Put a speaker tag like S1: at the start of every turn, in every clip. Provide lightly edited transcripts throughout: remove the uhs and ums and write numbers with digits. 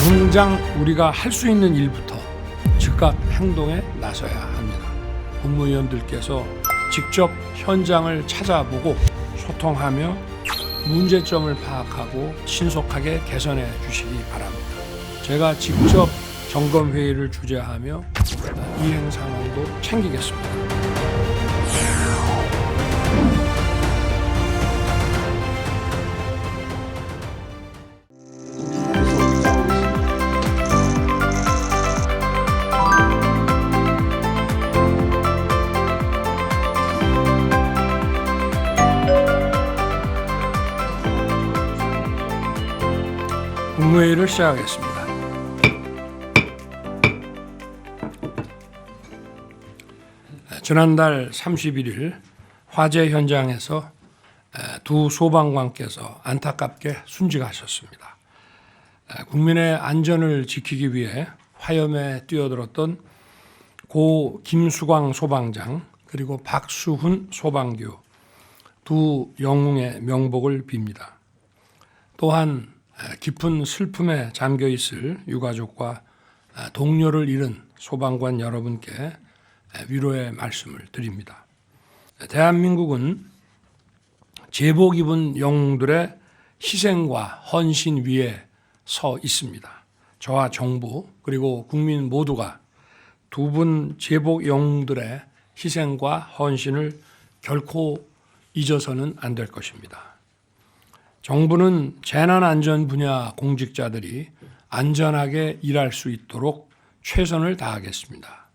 S1: 당장 우리가 할 수 있는 일부터 즉각 행동에 나서야 합니다. 국무위원들께서 직접 현장을 찾아보고 소통하며 문제점을 파악하고 신속하게 개선해 주시기 바랍니다. 제가 직접 점검회의를 주재하며 이행 상황도 챙기겠습니다. 국무회의를 시작하겠습니다. 지난달 31일 화재 현장에서 두 소방관께서 안타깝게 순직하셨습니다. 국민의 안전을 지키기 위해 화염에 뛰어들었던 고 김수광 소방장 그리고 박수훈 소방교 두 영웅의 명복을 빕니다. 또한 깊은 슬픔에 잠겨 있을 유가족과 동료를 잃은 소방관 여러분께 위로의 말씀을 드립니다. 대한민국은 제복 입은 영웅들의 희생과 헌신 위에 서 있습니다. 저와 정부 그리고 국민 모두가 두 분 제복 영웅들의 희생과 헌신을 결코 잊어서는 안 될 것입니다. 정부는 재난안전 분야 공직자들이 안전하게 일할 수 있도록 최선을 다하겠습니다.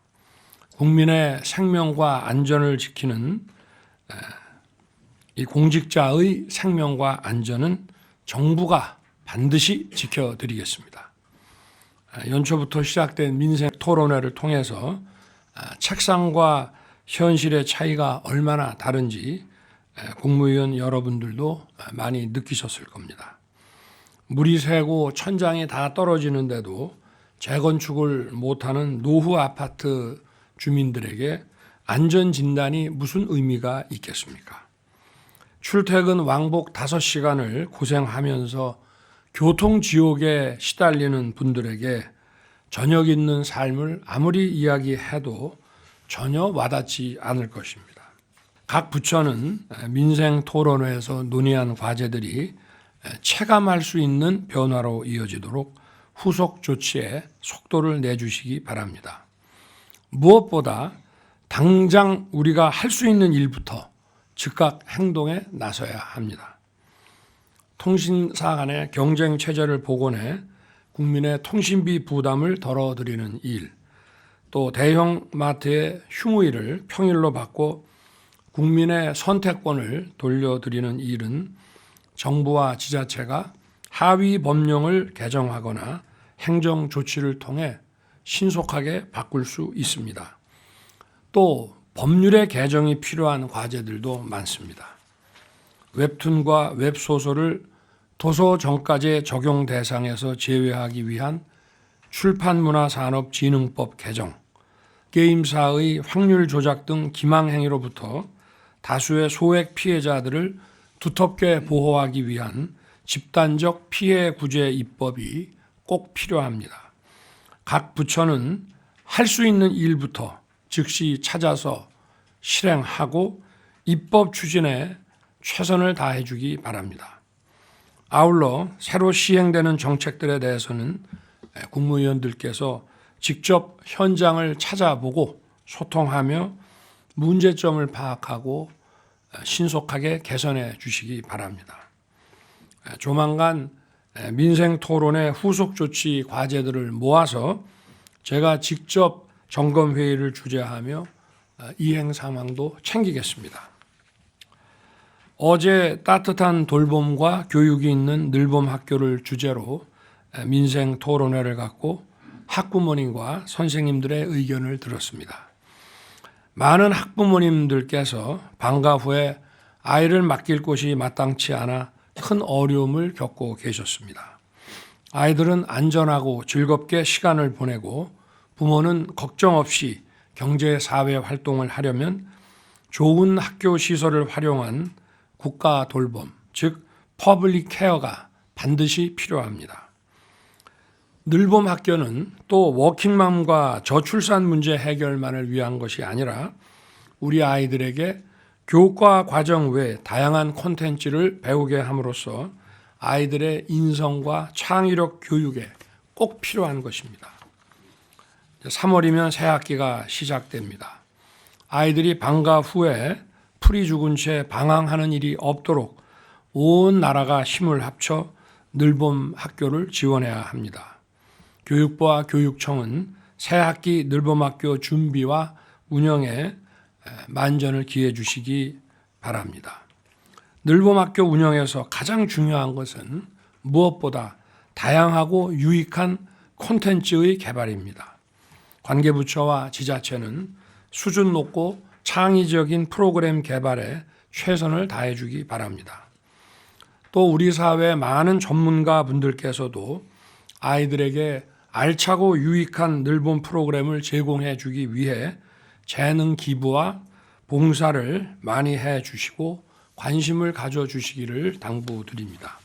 S1: 국민의 생명과 안전을 지키는 이 공직자의 생명과 안전은 정부가 반드시 지켜드리겠습니다. 연초부터 시작된 민생 토론회를 통해서 책상과 현실의 차이가 얼마나 다른지 국무위원 여러분들도 많이 느끼셨을 겁니다. 물이 새고 천장이 다 떨어지는데도 재건축을 못하는 노후 아파트 주민들에게 안전진단이 무슨 의미가 있겠습니까? 출퇴근 왕복 5시간을 고생하면서 교통지옥에 시달리는 분들에게 저녁 있는 삶을 아무리 이야기해도 전혀 와닿지 않을 것입니다. 각 부처는 민생 토론회에서 논의한 과제들이 체감할 수 있는 변화로 이어지도록 후속 조치에 속도를 내주시기 바랍니다. 무엇보다 당장 우리가 할 수 있는 일부터 즉각 행동에 나서야 합니다. 통신사 간의 경쟁 체제를 복원해 국민의 통신비 부담을 덜어드리는 일, 또 대형 마트의 휴무일을 평일로 바꿔 국민의 선택권을 돌려드리는 일은 정부와 지자체가 하위 법령을 개정하거나 행정 조치를 통해 신속하게 바꿀 수 있습니다. 또 법률의 개정이 필요한 과제들도 많습니다. 웹툰과 웹소설을 도서정가제 적용 대상에서 제외하기 위한 출판문화산업진흥법 개정, 게임사의 확률 조작 등 기망행위로부터 다수의 소액 피해자들을 두텁게 보호하기 위한 집단적 피해 구제 입법이 꼭 필요합니다. 각 부처는 할 수 있는 일부터 즉시 찾아서 실행하고 입법 추진에 최선을 다해 주기 바랍니다. 아울러 새로 시행되는 정책들에 대해서는 국무위원들께서 직접 현장을 찾아보고 소통하며 문제점을 파악하고 신속하게 개선해 주시기 바랍니다. 조만간 민생 토론의 후속 조치 과제들을 모아서 제가 직접 점검회의를 주재하며 이행 상황도 챙기겠습니다. 어제 따뜻한 돌봄과 교육이 있는 늘봄 학교를 주제로 민생 토론회를 갖고 학부모님과 선생님들의 의견을 들었습니다. 많은 학부모님들께서 방과 후에 아이를 맡길 곳이 마땅치 않아 큰 어려움을 겪고 계셨습니다. 아이들은 안전하고 즐겁게 시간을 보내고 부모는 걱정 없이 경제 사회 활동을 하려면 좋은 학교 시설을 활용한 국가 돌봄, 즉 퍼블릭 케어가 반드시 필요합니다. 늘봄 학교는 또 워킹맘과 저출산 문제 해결만을 위한 것이 아니라 우리 아이들에게 교과 과정 외 다양한 콘텐츠를 배우게 함으로써 아이들의 인성과 창의력 교육에 꼭 필요한 것입니다. 3월이면 새 학기가 시작됩니다. 아이들이 방과 후에 풀이 죽은 채 방황하는 일이 없도록 온 나라가 힘을 합쳐 늘봄 학교를 지원해야 합니다. 교육부와 교육청은 새 학기 늘봄 학교 준비와 운영에 만전을 기해 주시기 바랍니다. 늘봄 학교 운영에서 가장 중요한 것은 무엇보다 다양하고 유익한 콘텐츠의 개발입니다. 관계부처와 지자체는 수준 높고 창의적인 프로그램 개발에 최선을 다해 주기 바랍니다. 또 우리 사회 많은 전문가 분들께서도 아이들에게 알차고 유익한 늘봄 프로그램을 제공해 주기 위해 재능 기부와 봉사를 많이 해 주시고 관심을 가져 주시기를 당부드립니다.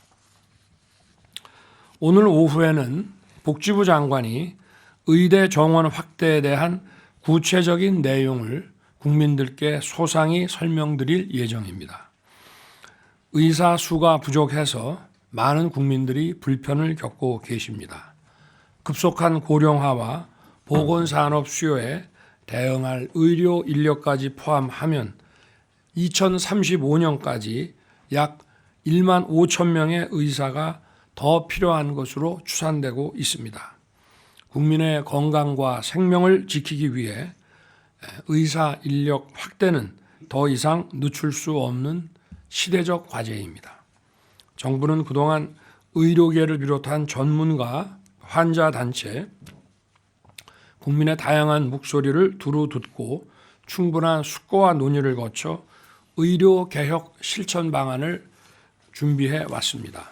S1: 오늘 오후에는 복지부 장관이 의대 정원 확대에 대한 구체적인 내용을 국민들께 소상히 설명드릴 예정입니다. 의사 수가 부족해서 많은 국민들이 불편을 겪고 계십니다. 급속한 고령화와 보건산업 수요에 대응할 의료 인력까지 포함하면 2035년까지 약 1만 5천 명의 의사가 더 필요한 것으로 추산되고 있습니다. 국민의 건강과 생명을 지키기 위해 의사 인력 확대는 더 이상 늦출 수 없는 시대적 과제입니다. 정부는 그동안 의료계를 비롯한 전문가, 환자 단체, 국민의 다양한 목소리를 두루 듣고 충분한 숙고와 논의를 거쳐 의료개혁 실천 방안을 준비해 왔습니다.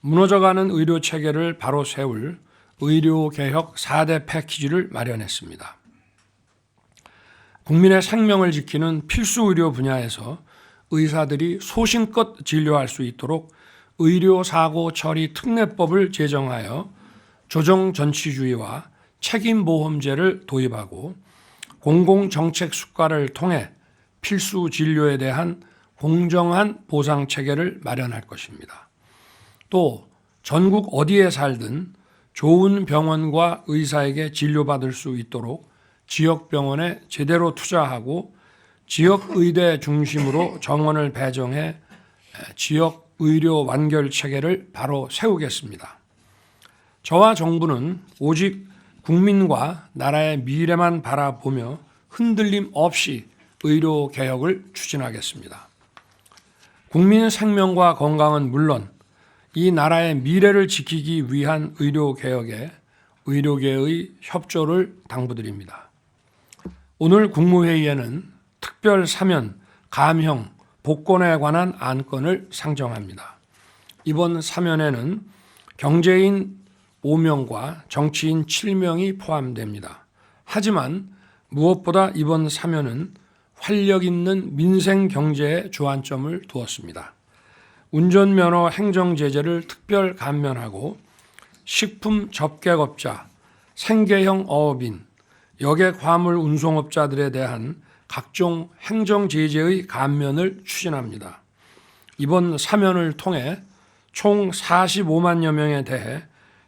S1: 무너져가는 의료체계를 바로 세울 의료개혁 4대 패키지를 마련했습니다. 국민의 생명을 지키는 필수 의료 분야에서 의사들이 소신껏 진료할 수 있도록 의료사고 처리 특례법을 제정하여 조정전치주의와 책임보험제를 도입하고 공공정책 수가를 통해 필수 진료에 대한 공정한 보상체계를 마련할 것입니다. 또 전국 어디에 살든 좋은 병원과 의사에게 진료받을 수 있도록 지역병원에 제대로 투자하고 지역의대 중심으로 정원을 배정해 지역 의료 완결 체계를 바로 세우겠습니다. 저와 정부는 오직 국민과 나라의 미래만 바라보며 흔들림 없이 의료 개혁을 추진하겠습니다. 국민 생명과 건강은 물론 이 나라의 미래를 지키기 위한 의료 개혁에 의료계의 협조를 당부드립니다. 오늘 국무회의에는 특별 사면, 감형, 복권에 관한 안건을 상정합니다. 이번 사면에는 경제인 5명과 정치인 7명이 포함됩니다. 하지만 무엇보다 이번 사면은 활력 있는 민생 경제에 주안점을 두었습니다. 운전면허 행정제재를 특별 감면하고 식품 접객업자, 생계형 어업인, 여객 화물 운송업자들에 대한 각종 행정제재의 감면을 추진합니다. 이번 사면을 통해 총 45만여 명에 대해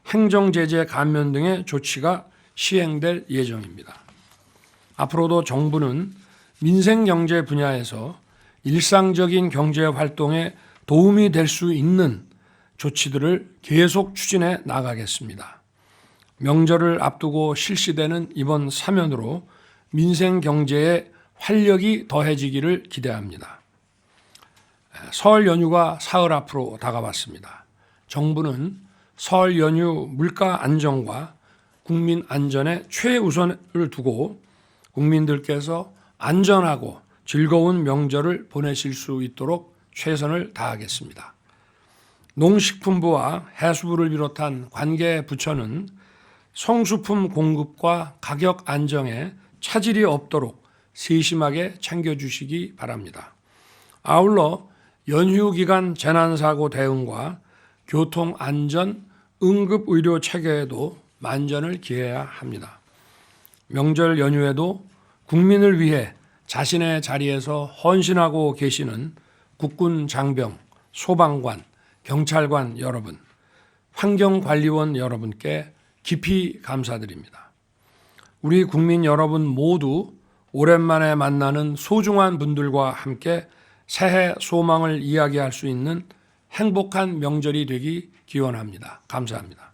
S1: 행정제재 감면 등의 조치가 시행될 예정입니다. 앞으로도 정부는 민생경제 분야에서 일상적인 경제 활동에 도움이 될 수 있는 조치들을 계속 추진해 나가겠습니다. 명절을 앞두고 실시되는 이번 사면으로 민생경제에 활력이 더해지기를 기대합니다. 설 연휴가 사흘 앞으로 다가왔습니다. 정부는 설 연휴 물가 안정과 국민 안전에 최우선을 두고 국민들께서 안전하고 즐거운 명절을 보내실 수 있도록 최선을 다하겠습니다. 농식품부와 해수부를 비롯한 관계 부처는 성수품 공급과 가격 안정에 차질이 없도록 세심하게 챙겨주시기 바랍니다. 아울러 연휴 기간 재난사고 대응과 교통 안전, 응급의료 체계에도 만전을 기해야 합니다. 명절 연휴에도 국민을 위해 자신의 자리에서 헌신하고 계시는 국군 장병, 소방관, 경찰관 여러분, 환경관리원 여러분께 깊이 감사드립니다. 우리 국민 여러분 모두 오랜만에 만나는 소중한 분들과 함께 새해 소망을 이야기할 수 있는 행복한 명절이 되기 기원합니다. 감사합니다.